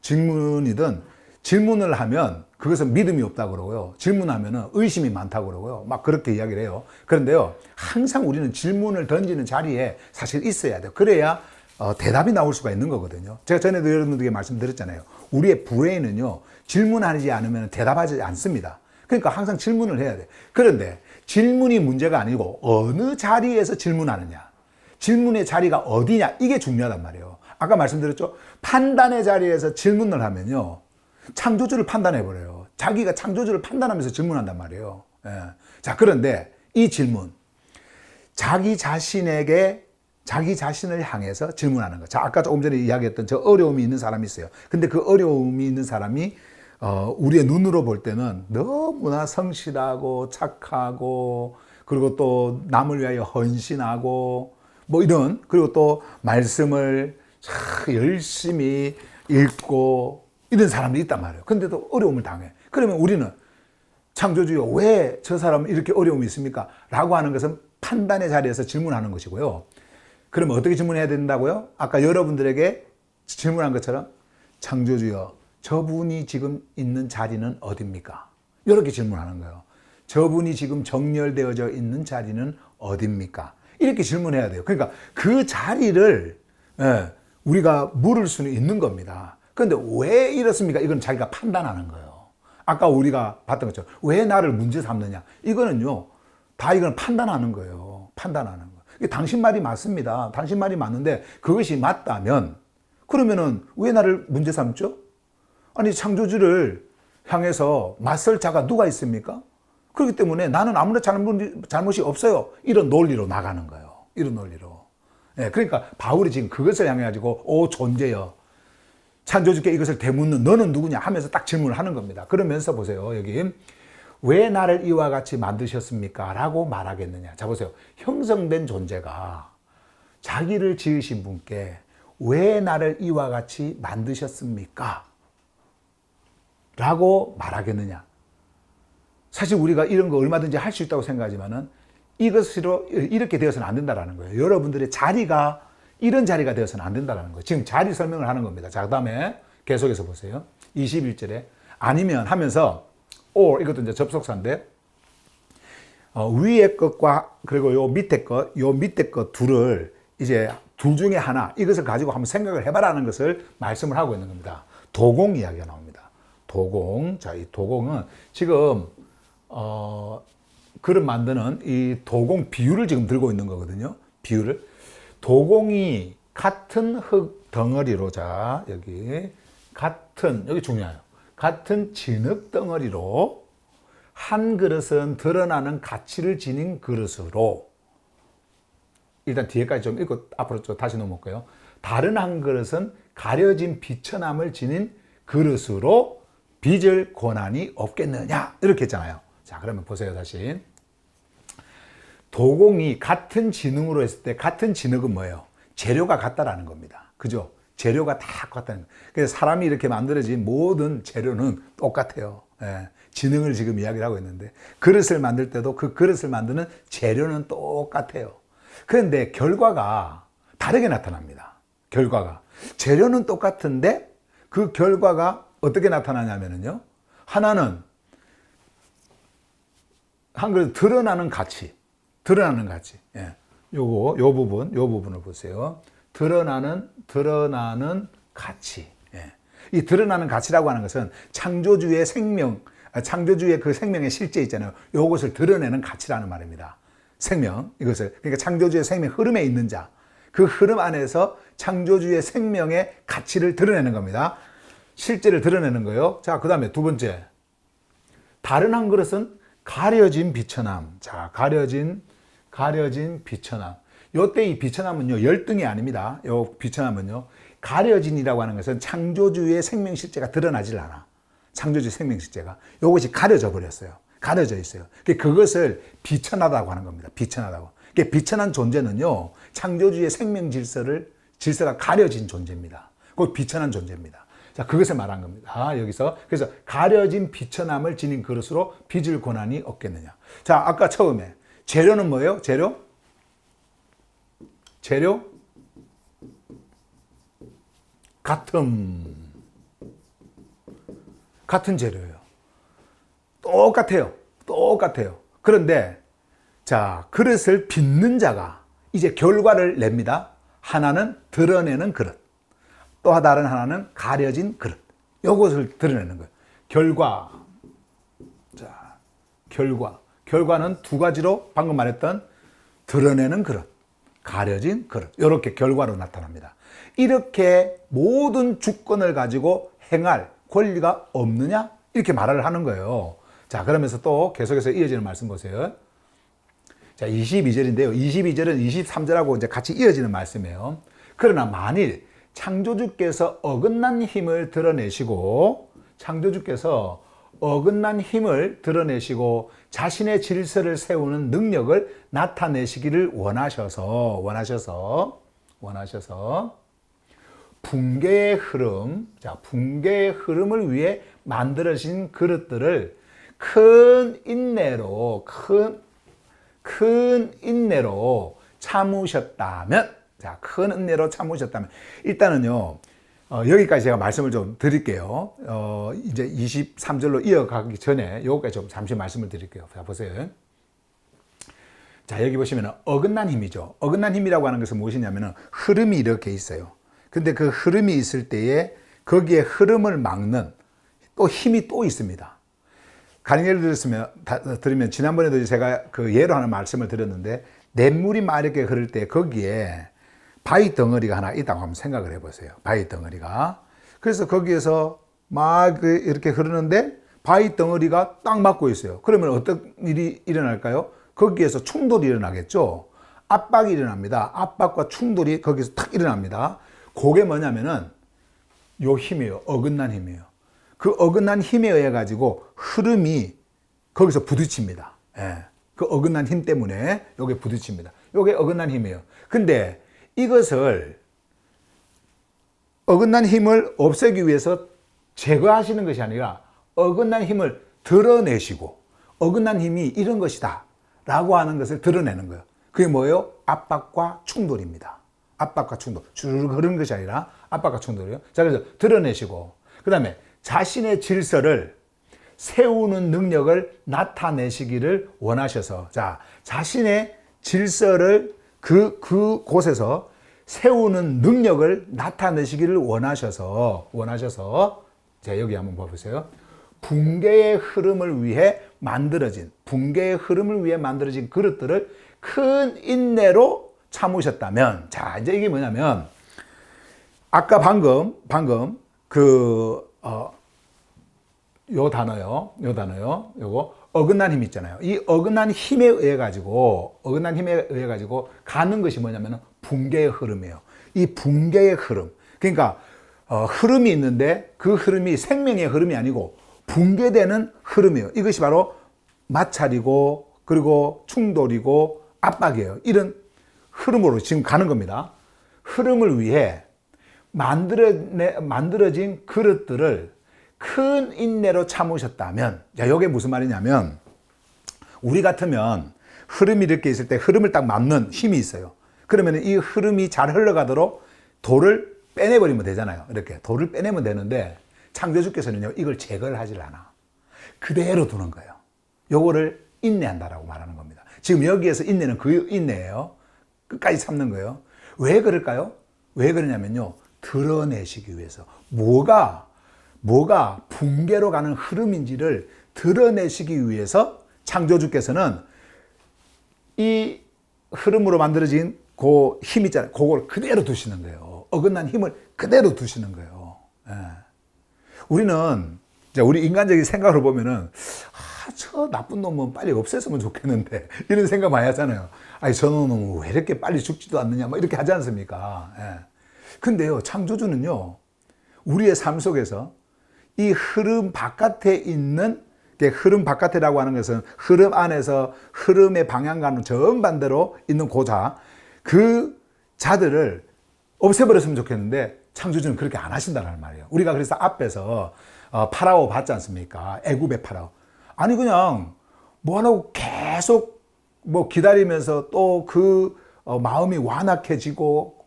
질문이든 질문을 하면 그것은 믿음이 없다고 그러고요. 질문하면 의심이 많다고 그러고요. 막 그렇게 이야기를 해요. 그런데요, 항상 우리는 질문을 던지는 자리에 사실 있어야 돼요. 그래야 대답이 나올 수가 있는 거거든요. 제가 전에도 여러분들에게 말씀드렸잖아요. 우리의 브레인은요, 질문하지 않으면 대답하지 않습니다. 그러니까 항상 질문을 해야 돼요. 그런데 질문이 문제가 아니고 어느 자리에서 질문하느냐, 질문의 자리가 어디냐, 이게 중요하단 말이에요. 아까 말씀드렸죠? 판단의 자리에서 질문을 하면요, 창조주를 판단해버려요. 자기가 창조주를 판단하면서 질문한단 말이에요. 예. 자, 그런데 이 질문, 자기 자신을 향해서 질문하는 거. 자, 아까 조금 전에 이야기했던 저 어려움이 있는 사람이 있어요. 근데 그 어려움이 있는 사람이 우리의 눈으로 볼 때는 너무나 성실하고 착하고 그리고 또 남을 위하여 헌신하고 뭐 이런, 그리고 또 말씀을 열심히 읽고 이런 사람들이 있단 말이에요. 근데도 어려움을 당해. 그러면 우리는 창조주여 왜 저 사람은 이렇게 어려움이 있습니까? 라고 하는 것은 판단의 자리에서 질문하는 것이고요. 그러면 어떻게 질문해야 된다고요? 아까 여러분들에게 질문한 것처럼 창조주여 저분이 지금 있는 자리는 어딥니까? 이렇게 질문하는 거예요. 저분이 지금 정렬되어져 있는 자리는 어딥니까? 이렇게 질문해야 돼요. 그러니까 그 자리를 우리가 물을 수는 있는 겁니다. 그런데 왜 이렇습니까? 이건 자기가 판단하는 거예요. 아까 우리가 봤던 것처럼 왜 나를 문제 삼느냐? 이거는요, 다 이건 판단하는 거예요. 판단하는 거. 이게 당신 말이 맞습니다. 당신 말이 맞는데 그것이 맞다면 그러면은 왜 나를 문제 삼죠? 아니, 창조주를 향해서 맞설 자가 누가 있습니까? 그렇기 때문에 나는 아무런 잘못이 없어요. 이런 논리로 나가는 거예요. 이런 논리로. 예, 그러니까 바울이 지금 그것을 향해 가지고 오 존재여, 창조주께 이것을 되묻는 너는 누구냐 하면서 딱 질문을 하는 겁니다. 그러면서 보세요. 여기 왜 나를 이와 같이 만드셨습니까? 라고 말하겠느냐. 자, 보세요. 형성된 존재가 자기를 지으신 분께 왜 나를 이와 같이 만드셨습니까? 라고 말하겠느냐. 사실 우리가 이런 거 얼마든지 할 수 있다고 생각하지만은 이것으로 이렇게 되어서는 안 된다라는 거예요. 여러분들의 자리가 이런 자리가 되어서는 안 된다는 거예요. 지금 자리 설명을 하는 겁니다. 자, 그 다음에 계속해서 보세요. 21절에 아니면 하면서 or 이것도 이제 접속사인데 위에 것과 그리고 요 밑에 것 둘을 이제 둘 중에 하나 이것을 가지고 한번 생각을 해봐라는 것을 말씀을 하고 있는 겁니다. 도공 이야기가 나옵니다. 도공. 자, 이 도공은 지금 그릇 만드는 이 도공 비유를 지금 들고 있는 거거든요. 비유를. 도공이 같은 흙 덩어리로, 자, 여기 중요해요. 같은 진흙 덩어리로 한 그릇은 드러나는 가치를 지닌 그릇으로, 일단 뒤에까지 좀 읽고 앞으로 좀 다시 넘어올게요. 다른 한 그릇은 가려진 비천함을 지닌 그릇으로 빚을 권한이 없겠느냐, 이렇게 했잖아요. 자, 그러면 보세요. 다시 도공이 같은 진흙으로 했을 때 같은 진흙은 뭐예요? 재료가 같다라는 겁니다. 그죠? 재료가 다 같다는 거예요. 그래서 사람이 이렇게 만들어진 모든 재료는 똑같아요. 예, 진흙을 지금 이야기를 하고 있는데 그릇을 만들 때도 그 그릇을 만드는 재료는 똑같아요. 그런데 결과가 다르게 나타납니다. 결과가. 재료는 똑같은데 그 결과가 어떻게 나타나냐면요. 하나는 한 그릇 드러나는 가치. 예. 요 부분을 보세요. 드러나는 가치. 예. 이 드러나는 가치라고 하는 것은 창조주의 생명, 창조주의 그 생명의 실제 있잖아요. 요것을 드러내는 가치라는 말입니다. 생명, 이것을. 그러니까 창조주의 생명 흐름에 있는 자. 그 흐름 안에서 창조주의 생명의 가치를 드러내는 겁니다. 실제를 드러내는 거예요. 자, 그 다음에 두 번째. 다른 한 그릇은 가려진 비천함. 자, 가려진 비천함. 요때 이 비천함은요, 열등이 아닙니다. 요 비천함은요, 가려진이라고 하는 것은 창조주의 생명 실제가 드러나질 않아. 창조주의 생명 실제가. 요것이 가려져 버렸어요. 가려져 있어요. 그것을 비천하다고 하는 겁니다. 비천하다고. 비천한 존재는요, 창조주의 생명 질서가 가려진 존재입니다. 그 비천한 존재입니다. 자, 그것을 말한 겁니다. 여기서. 그래서 가려진 비천함을 지닌 그릇으로 빚을 고난이 없겠느냐. 자, 아까 처음에. 재료는 뭐예요? 재료? 같은 재료예요. 똑같아요. 그런데, 자, 그릇을 빚는 자가 이제 결과를 냅니다. 하나는 드러내는 그릇. 또 다른 하나는 가려진 그릇. 요것을 드러내는 거예요. 결과. 자, 결과는 두 가지로 방금 말했던 드러내는 그릇, 가려진 그릇. 이렇게 결과로 나타납니다. 이렇게 모든 주권을 가지고 행할 권리가 없느냐? 이렇게 말을 하는 거예요. 자, 그러면서 또 계속해서 이어지는 말씀 보세요. 자, 22절인데요. 22절은 23절하고 이제 같이 이어지는 말씀이에요. 그러나 만일 창조주께서 어긋난 힘을 드러내시고 자신의 질서를 세우는 능력을 나타내시기를 원하셔서 붕괴의 흐름을 위해 만들어진 그릇들을 큰 인내로 참으셨다면, 자, 큰 은혜로 참으셨다면, 일단은요, 여기까지 제가 말씀을 좀 드릴게요. 이제 23절로 이어가기 전에 여기까지 좀 잠시 말씀을 드릴게요. 자, 보세요. 자, 여기 보시면 어긋난 힘이죠. 어긋난 힘이라고 하는 것은 무엇이냐면 흐름이 이렇게 있어요. 근데 그 흐름이 있을 때에 거기에 흐름을 막는 또 힘이 또 있습니다. 가령 예를 들으면 지난번에도 제가 그 예로 하는 말씀을 드렸는데, 냇물이 막 이렇게 흐를 때 거기에 바위 덩어리가 하나 있다고 한번 생각을 해보세요. 바위 덩어리가. 그래서 거기에서 막 이렇게 흐르는데 바위 덩어리가 딱 막고 있어요. 그러면 어떤 일이 일어날까요? 거기에서 충돌이 일어나겠죠. 압박이 일어납니다. 압박과 충돌이 거기서 탁 일어납니다. 그게 뭐냐면은 요 힘이에요. 어긋난 힘이에요. 그 어긋난 힘에 의해 가지고 흐름이 거기서 부딪힙니다. 예. 그 어긋난 힘 때문에 요게 부딪힙니다. 요게 어긋난 힘이에요. 근데 이것을 어긋난 힘을 없애기 위해서 제거하시는 것이 아니라 어긋난 힘을 드러내시고 어긋난 힘이 이런 것이다 라고 하는 것을 드러내는 거예요. 그게 뭐예요? 압박과 충돌입니다. 압박과 충돌. 주르륵 흐르는 것이 아니라 압박과 충돌이에요. 자, 그래서 드러내시고, 그 다음에 자신의 질서를 세우는 능력을 나타내시기를 원하셔서, 자, 자신의 질서를 그곳에서 세우는 능력을 나타내시기를 원하셔서, 자, 여기 한번 봐보세요. 붕괴의 흐름을 위해 만들어진 그릇들을 큰 인내로 참으셨다면, 자, 이제 이게 뭐냐면, 아까 방금, 요 단어요. 요거, 어긋난 힘 있잖아요. 이 어긋난 힘에 의해 가지고 가는 것이 뭐냐면, 붕괴의 흐름이에요. 이 붕괴의 흐름. 그러니까, 흐름이 있는데, 그 흐름이 생명의 흐름이 아니고, 붕괴되는 흐름이에요. 이것이 바로 마찰이고, 그리고 충돌이고, 압박이에요. 이런 흐름으로 지금 가는 겁니다. 흐름을 위해 만들어진 그릇들을 큰 인내로 참으셨다면, 자, 이게 무슨 말이냐면, 우리 같으면 흐름이 이렇게 있을 때 흐름을 딱 막는 힘이 있어요. 그러면 이 흐름이 잘 흘러가도록 돌을 빼내버리면 되잖아요. 이렇게 돌을 빼내면 되는데, 창조주께서는요, 이걸 제거를 하질 않아. 그대로 두는 거예요. 요거를 인내한다라고 말하는 겁니다. 지금 여기에서 인내는 그 인내예요. 끝까지 참는 거예요. 왜 그럴까요? 왜 그러냐면요. 드러내시기 위해서. 뭐가 붕괴로 가는 흐름인지를 드러내시기 위해서 창조주께서는 이 흐름으로 만들어진 그 힘 있잖아요. 그걸 그대로 두시는 거예요. 어긋난 힘을 그대로 두시는 거예요. 예. 우리는 이제 우리 인간적인 생각으로 보면은 저 나쁜 놈은 빨리 없앴으면 좋겠는데 이런 생각 많이 하잖아요. 아니 저 놈은 왜 이렇게 빨리 죽지도 않느냐 뭐 이렇게 하지 않습니까? 예. 근데요 창조주는요 우리의 삶 속에서 이 흐름 바깥에 있는 흐름 바깥이라고 하는 것은 흐름 안에서 흐름의 방향과는 정반대로 있는 그 자들을 없애버렸으면 좋겠는데 창조주는 그렇게 안 하신다는 말이에요. 우리가 그래서 앞에서 파라오 봤지 않습니까? 애굽의 파라오. 아니 그냥 뭐하라고 계속 뭐 기다리면서 또 그 마음이 완악해지고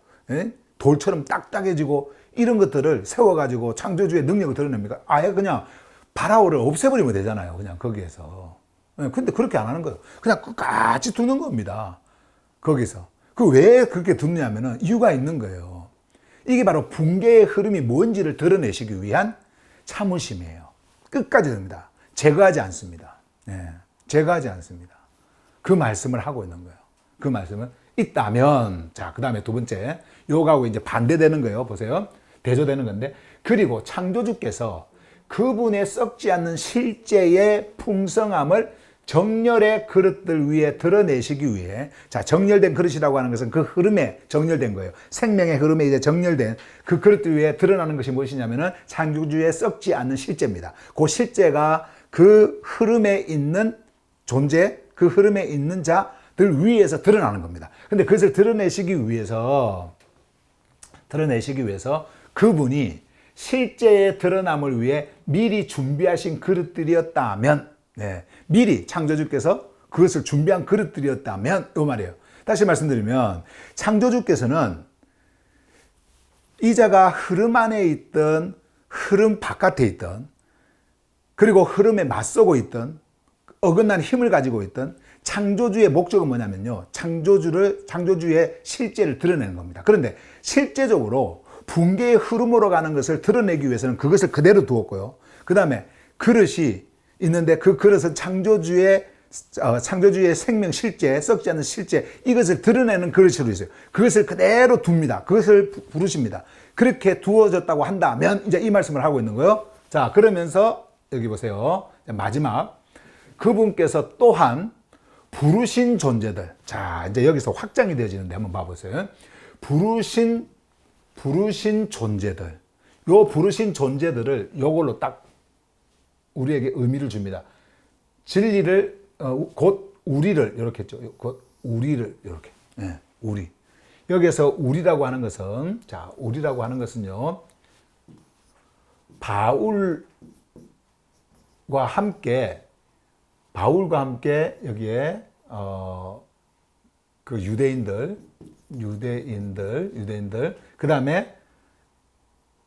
돌처럼 딱딱해지고 이런 것들을 세워가지고 창조주의 능력을 드러냅니까? 아예 그냥 파라오를 없애버리면 되잖아요. 그냥 거기에서. 근데 그렇게 안 하는 거예요. 그냥 끝까지 두는 겁니다. 거기서. 왜 그렇게 두느냐면은 이유가 있는 거예요. 이게 바로 붕괴의 흐름이 뭔지를 드러내시기 위한 참으심이에요. 끝까지 둡니다. 제거하지 않습니다. 제거하지 않습니다. 그 말씀을 하고 있는 거예요. 그 말씀은 있다면, 자, 그 다음에 두 번째, 요거하고 이제 반대되는 거예요. 보세요. 대조되는 건데, 그리고 창조주께서 그분의 썩지 않는 실제의 풍성함을 정렬의 그릇들 위에 드러내시기 위해, 자, 정렬된 그릇이라고 하는 것은 그 흐름에 정렬된 거예요. 생명의 흐름에 이제 정렬된 그 그릇들 위에 드러나는 것이 무엇이냐면은 창조주의 썩지 않는 실제입니다. 그 실제가 그 흐름에 있는 존재, 그 흐름에 있는 자들 위에서 드러나는 겁니다. 근데 그것을 드러내시기 위해서 그분이 실제의 드러남을 위해 미리 준비하신 그릇들이었다면, 미리 창조주께서 그것을 준비한 그릇들이었다면, 이 말이에요. 다시 말씀드리면, 창조주께서는 이자가 흐름 안에 있던, 흐름 바깥에 있던, 그리고 흐름에 맞서고 있던, 어긋난 힘을 가지고 있던 창조주의 목적은 뭐냐면요. 창조주의 실제를 드러내는 겁니다. 그런데 실제적으로 붕괴의 흐름으로 가는 것을 드러내기 위해서는 그것을 그대로 두었고요. 그 다음에 그릇이 있는데 그 그릇은 창조주의 생명 실제, 썩지 않는 실제, 이것을 드러내는 그릇으로 있어요. 그것을 그대로 둡니다. 그것을 부르십니다. 그렇게 두어졌다고 한다면 이제 이 말씀을 하고 있는 거예요. 자, 그러면서 여기 보세요. 마지막. 그분께서 또한 부르신 존재들. 자, 이제 여기서 확장이 되어지는데 한번 봐보세요. 부르신 존재들. 요 부르신 존재들을 요걸로 딱 우리에게 의미를 줍니다. 진리를, 곧 우리를, 이렇게 했죠. 곧 우리를, 이렇게. 우리. 여기에서 우리라고 하는 것은, 자, 우리라고 하는 것은요, 바울과 함께 여기에, 그 유대인들, 그 다음에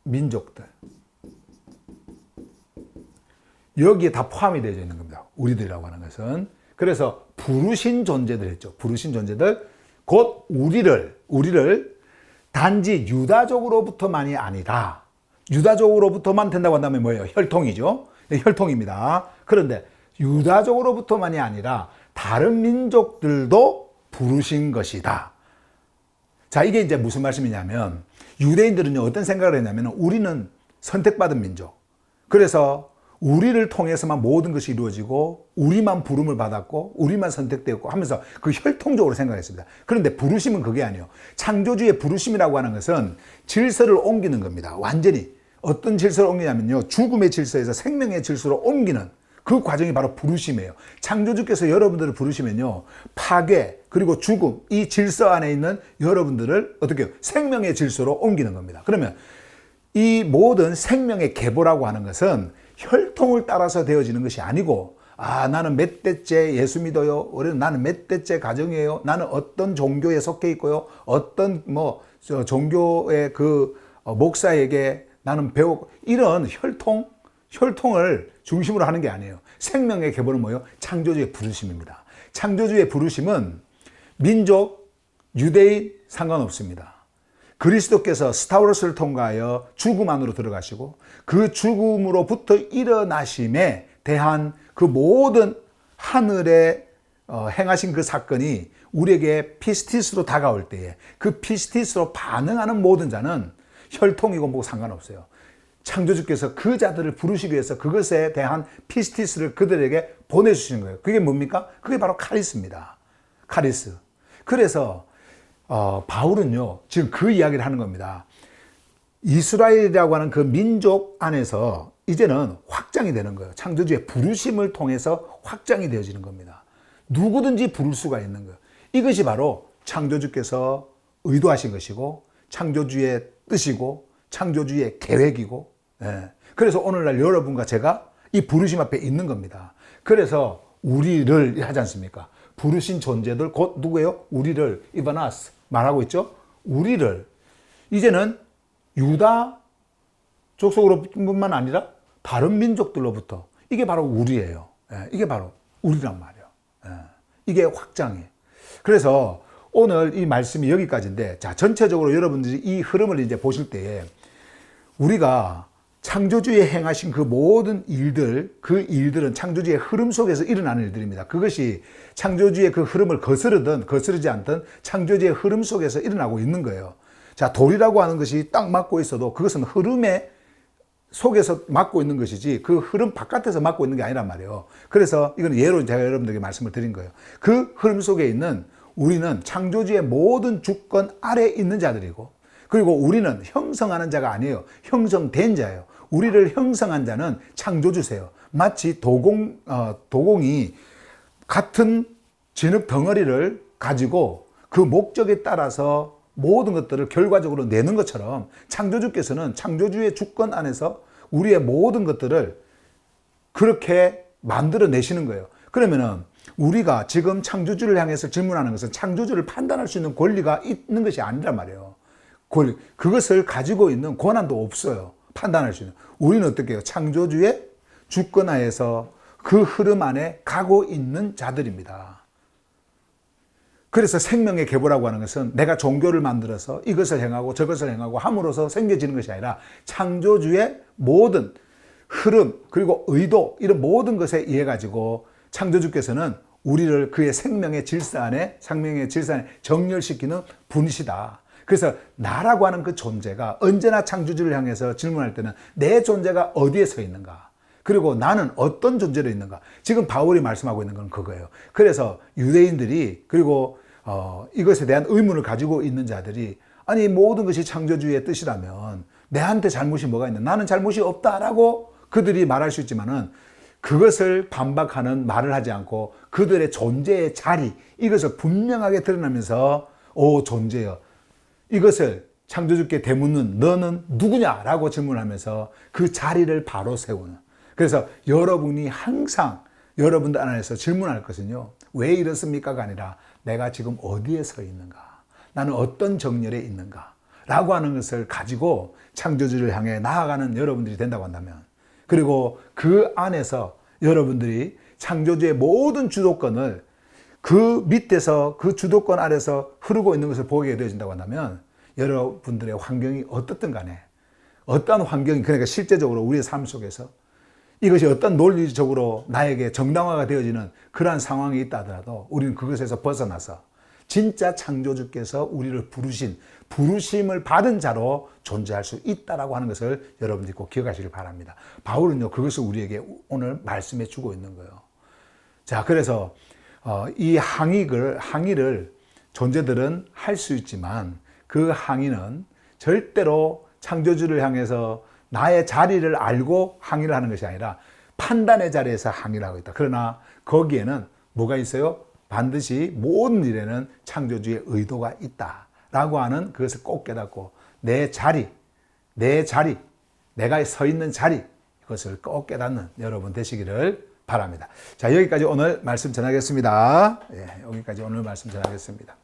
민족들. 여기에 다 포함이 되어 있는 겁니다. 우리들이라고 하는 것은. 그래서 부르신 존재들 했죠. 부르신 존재들. 곧 우리를 단지 유다족으로부터만이 아니라, 유다족으로부터만 된다고 한다면 뭐예요? 혈통이죠. 혈통입니다. 그런데 유다족으로부터만이 아니라 다른 민족들도 부르신 것이다. 자, 이게 이제 무슨 말씀이냐면, 유대인들은요, 어떤 생각을 했냐면, 우리는 선택받은 민족. 그래서 우리를 통해서만 모든 것이 이루어지고, 우리만 부름을 받았고, 우리만 선택되었고 하면서 그 혈통적으로 생각했습니다. 그런데 부르심은 그게 아니에요. 창조주의 부르심이라고 하는 것은 질서를 옮기는 겁니다. 완전히. 어떤 질서를 옮기냐면요, 죽음의 질서에서 생명의 질서로 옮기는 그 과정이 바로 부르심이에요. 창조주께서 여러분들을 부르시면요, 파괴 그리고 죽음, 이 질서 안에 있는 여러분들을 어떻게 해요? 생명의 질서로 옮기는 겁니다. 그러면 이 모든 생명의 계보라고 하는 것은 혈통을 따라서 되어지는 것이 아니고, 나는 몇 대째 예수 믿어요. 나는 몇 대째 가정이에요. 나는 어떤 종교에 속해 있고요. 어떤 종교의 그 목사에게 나는 배우고, 이런 혈통을 중심으로 하는 게 아니에요. 생명의 계보는 뭐예요? 창조주의 부르심입니다. 창조주의 부르심은 민족, 유대인 상관없습니다. 그리스도께서 스타워스를 통과하여 죽음 안으로 들어가시고 그 죽음으로부터 일어나심에 대한 그 모든 하늘에 행하신 그 사건이 우리에게 피스티스로 다가올 때에 그 피스티스로 반응하는 모든 자는 혈통이고 뭐 상관없어요. 창조주께서 그 자들을 부르시기 위해서 그것에 대한 피스티스를 그들에게 보내주시는 거예요. 그게 뭡니까? 그게 바로 카리스입니다. 카리스. 그래서 바울은요, 지금 그 이야기를 하는 겁니다. 이스라엘이라고 하는 그 민족 안에서 이제는 확장이 되는 거예요. 창조주의 부르심을 통해서 확장이 되어지는 겁니다. 누구든지 부를 수가 있는 거예요. 이것이 바로 창조주께서 의도하신 것이고 창조주의 뜻이고 창조주의 계획이고, 그래서 오늘날 여러분과 제가 이 부르심 앞에 있는 겁니다. 그래서 우리를 하지 않습니까? 부르신 존재들 곧 누구예요? 우리를 이바나스 말하고 있죠. 우리를 이제는 유다 족속으로뿐만 아니라 다른 민족들로부터 이게 바로 우리예요. 이게 바로 우리란 말이에요. 이게 확장이에요. 그래서 오늘 이 말씀이 여기까지인데, 자, 전체적으로 여러분들이 이 흐름을 이제 보실 때에 우리가 창조주의 행하신 그 모든 일들, 그 일들은 창조주의 흐름 속에서 일어나는 일들입니다. 그것이 창조주의 그 흐름을 거스르든 거스르지 않든 창조주의 흐름 속에서 일어나고 있는 거예요. 자, 돌이라고 하는 것이 딱 막고 있어도 그것은 흐름의 속에서 막고 있는 것이지 그 흐름 바깥에서 막고 있는 게 아니란 말이에요. 그래서 이건 예로 제가 여러분들에게 말씀을 드린 거예요. 그 흐름 속에 있는 우리는 창조주의 모든 주권 아래에 있는 자들이고, 그리고 우리는 형성하는 자가 아니에요. 형성된 자예요. 우리를 형성한 자는 창조주세요. 마치 도공이 같은 진흙 덩어리를 가지고 그 목적에 따라서 모든 것들을 결과적으로 내는 것처럼 창조주께서는 창조주의 주권 안에서 우리의 모든 것들을 그렇게 만들어 내시는 거예요. 그러면은 우리가 지금 창조주를 향해서 질문하는 것은 창조주를 판단할 수 있는 권리가 있는 것이 아니란 말이에요. 그것을 가지고 있는 권한도 없어요. 판단할 수 있는. 우리는 어떻게 해요? 창조주의 주권 하에서 그 흐름 안에 가고 있는 자들입니다. 그래서 생명의 계보라고 하는 것은 내가 종교를 만들어서 이것을 행하고 저것을 행하고 함으로써 생겨지는 것이 아니라 창조주의 모든 흐름 그리고 의도 이런 모든 것에 의해 가지고 창조주께서는 우리를 그의 생명의 질서 안에 정렬시키는 분이시다. 그래서 나라고 하는 그 존재가 언제나 창조주를 향해서 질문할 때는 내 존재가 어디에 서 있는가? 그리고 나는 어떤 존재로 있는가? 지금 바울이 말씀하고 있는 건 그거예요. 그래서 유대인들이 그리고 이것에 대한 의문을 가지고 있는 자들이 아니 모든 것이 창조주의 뜻이라면 내한테 잘못이 뭐가 있나? 나는 잘못이 없다라고 그들이 말할 수 있지만은 그것을 반박하는 말을 하지 않고 그들의 존재의 자리 이것을 분명하게 드러나면서 존재여 이것을 창조주께 되묻는 너는 누구냐라고 질문하면서 그 자리를 바로 세우는. 그래서 여러분이 항상 여러분들 안에서 질문할 것은요. 왜 이렇습니까가 아니라 내가 지금 어디에 서 있는가? 나는 어떤 정렬에 있는가? 라고 하는 것을 가지고 창조주를 향해 나아가는 여러분들이 된다고 한다면, 그리고 그 안에서 여러분들이 창조주의 모든 주도권을 그 밑에서 그 주도권 아래서 흐르고 있는 것을 보게 되어진다고 한다면 여러분들의 환경이 어떻든 간에 어떠한 환경이 그러니까 실제적으로 우리의 삶 속에서 이것이 어떤 논리적으로 나에게 정당화가 되어지는 그러한 상황이 있다 하더라도 우리는 그것에서 벗어나서 진짜 창조주께서 우리를 부르심을 받은 자로 존재할 수 있다라고 하는 것을 여러분들이 꼭 기억하시길 바랍니다. 바울은요 그것을 우리에게 오늘 말씀해 주고 있는 거예요. 자, 그래서 이 항의를 존재들은 할 수 있지만 그 항의는 절대로 창조주를 향해서 나의 자리를 알고 항의를 하는 것이 아니라 판단의 자리에서 항의를 하고 있다. 그러나 거기에는 뭐가 있어요? 반드시 모든 일에는 창조주의 의도가 있다라고 하는 그것을 꼭 깨닫고 내 자리, 내가 서 있는 자리 이것을 꼭 깨닫는 여러분 되시기를 바랍니다. 자, 여기까지 오늘 말씀 전하겠습니다. 여기까지 오늘 말씀 전하겠습니다.